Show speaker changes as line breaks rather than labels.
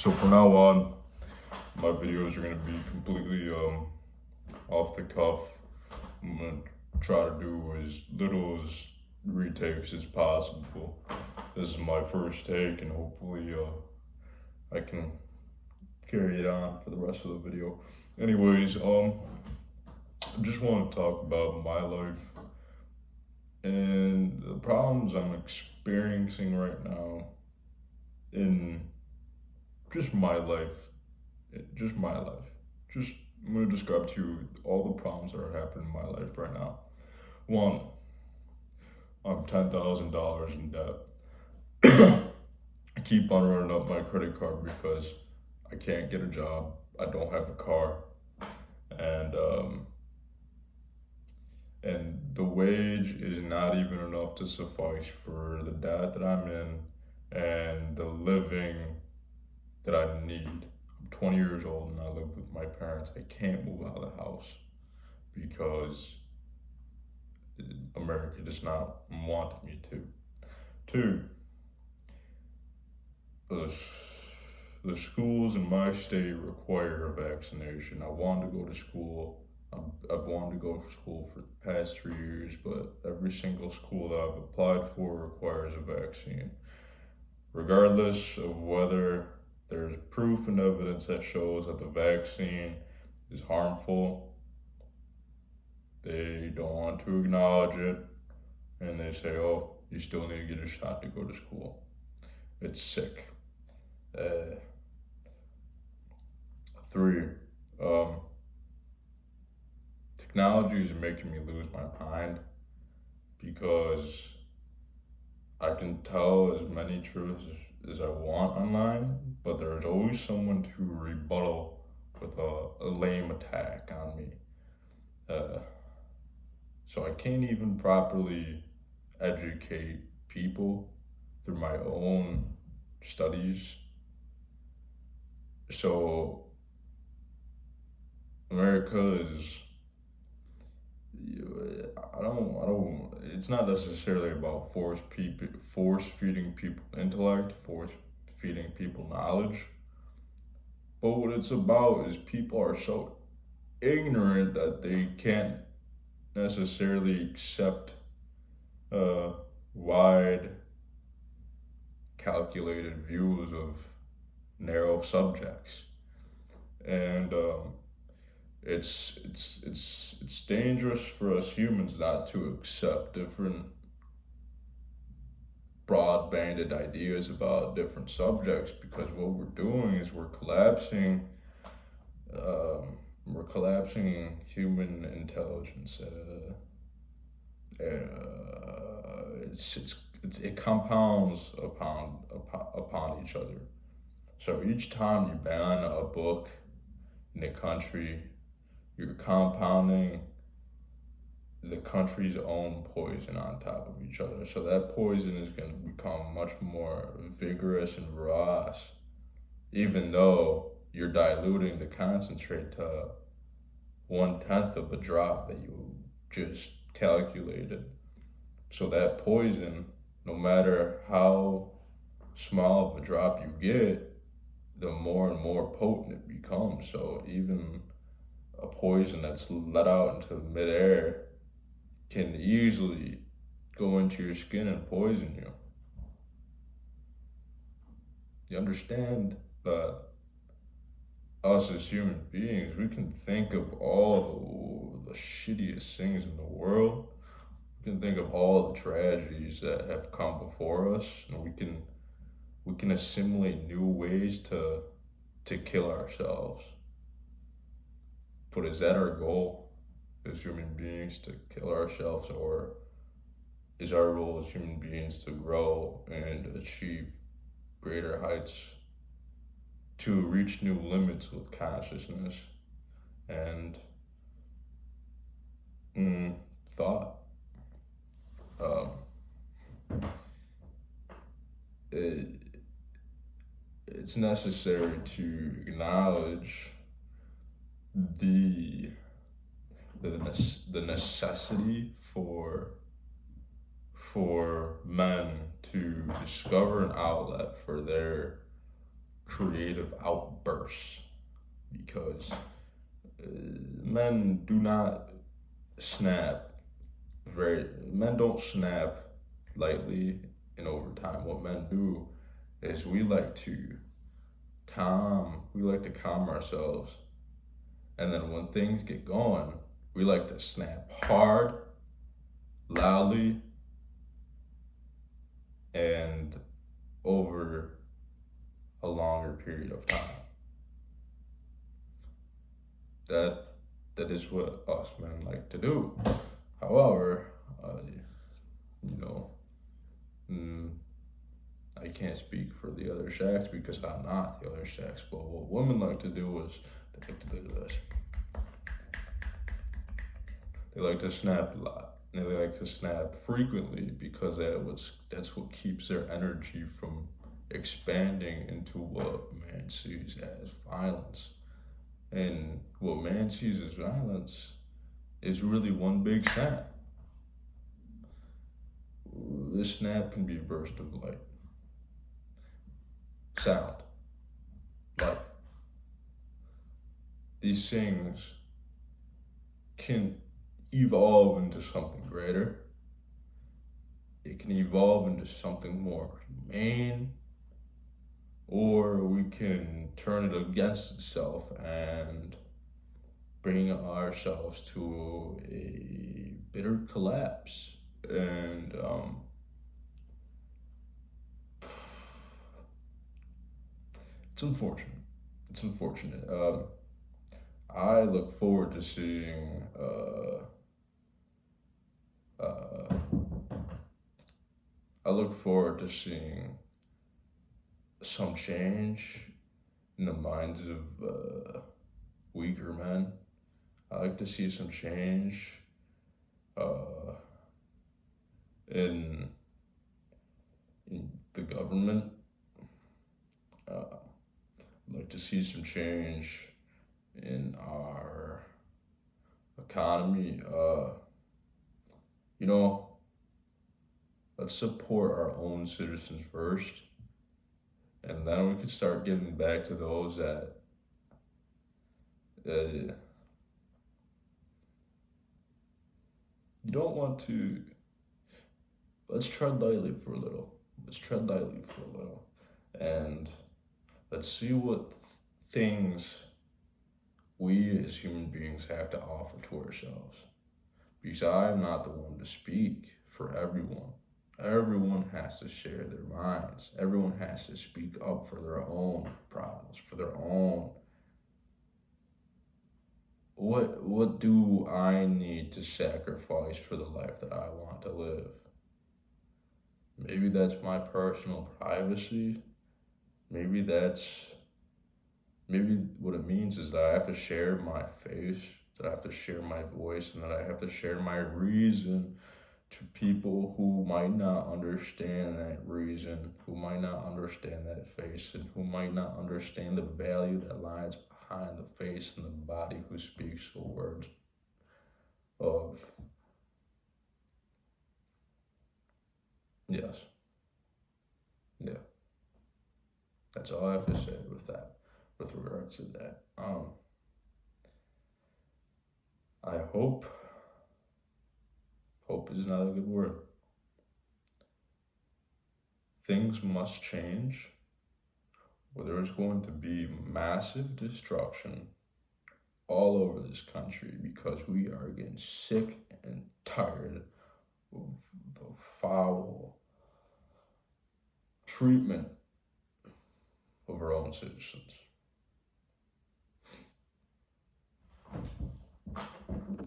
So from now on, my videos are gonna be completely off the cuff. I'm gonna try to do as little as retakes as possible. This is my first take, and hopefully I can carry it on for the rest of the video. Anyways, I just want to talk about my life and the problems I'm experiencing right now in just my life. Just my life. I'm gonna describe to you all the problems that are happening in my life right now. One, I'm $10,000 in debt. I keep on running up my credit card because I can't get a job. I don't have a car, and the wage is not even enough to suffice for the debt that I'm in and the living that I need. I'm 20 years old and I live with my parents. I can't move out of the house because America does not want me to. Two, the schools in my state require a vaccination. I want to go to school. I've wanted to go to school for the past 3 years, but every single school that I've applied for requires a vaccine. Regardless of whether there's proof and evidence that shows that the vaccine is harmful, they don't want to acknowledge it, and they say, oh, you still need to get a shot to go to school. It's sick. Three, technology is making me lose my mind because I can tell as many truths as I want online, but there's always someone to rebuttal with a lame attack on me. So I can't even properly educate people through my own studies. So America is, it's not necessarily about force feeding people intellect, force feeding people knowledge. But what it's about is people are so ignorant that they can't necessarily accept wide, calculated views of narrow subjects, and it's dangerous for us humans not to accept different broad-banded ideas about different subjects, because what we're doing is we're collapsing human intelligence. It compounds upon each other. So each time you ban a book in a country, you're compounding the country's own poison on top of each other. So that poison is going to become much more vigorous and voracious, even though you're diluting the concentrate to 1/10 of a drop that you just calculated. So that poison, no matter how small of a drop you get, the more and more potent it becomes. So even a poison that's let out into midair can easily go into your skin and poison you. You understand that us as human beings, we can think of all the shittiest things in the world. We can think of all the tragedies that have come before us, and we can assimilate new ways to kill ourselves. But is that our goal as human beings, to kill ourselves, or is our role as human beings to grow and achieve greater heights, to reach new limits with consciousness and thought? It's necessary to acknowledge the necessity for men to discover an outlet for their creative outbursts because men do not snap men don't snap lightly and over time. What men do is we like to calm ourselves, and then when things get going, we like to snap hard, loudly, and over a longer period of time. That that is what us men like to do. However, you know, mm, I can't speak for the other sex because I'm not the other sex. But what women like to do is they like to do this. They like to snap a lot. And they like to snap frequently because that's what keeps their energy from expanding into what man sees as violence. And what man sees as violence is really one big snap. This snap can be a burst of light, sound, light. These things can evolve into something greater. It can evolve into something more humane, or we can turn it against itself and bring ourselves to a bitter collapse. And it's unfortunate. It's unfortunate. I look forward to seeing uh, I look forward to seeing some change in the minds of weaker men. I like to see some change uh, in the government. I'd like to see some change in our economy. You know, let's support our own citizens first, and then we can start giving back to those that you don't want to. Let's tread lightly for a little. Let's tread lightly for a little, and let's see what things we as human beings have to offer to ourselves. Because I'm not the one to speak for everyone. Everyone has to share their minds. Everyone has to speak up for their own problems, for their own. What do I need to sacrifice for the life that I want to live? Maybe that's my personal privacy. Maybe what it means is that I have to share my face, that I have to share my voice, and that I have to share my reason to people who might not understand that reason, who might not understand that face, and who might not understand the value that lies behind the face and the body who speaks the words of yes. Yeah. That's all I have to say with that, with regards to that. I hope is not a good word. Things must change, or there is going to be massive destruction all over this country because we are getting sick and tired of the foul treatment of our own citizens.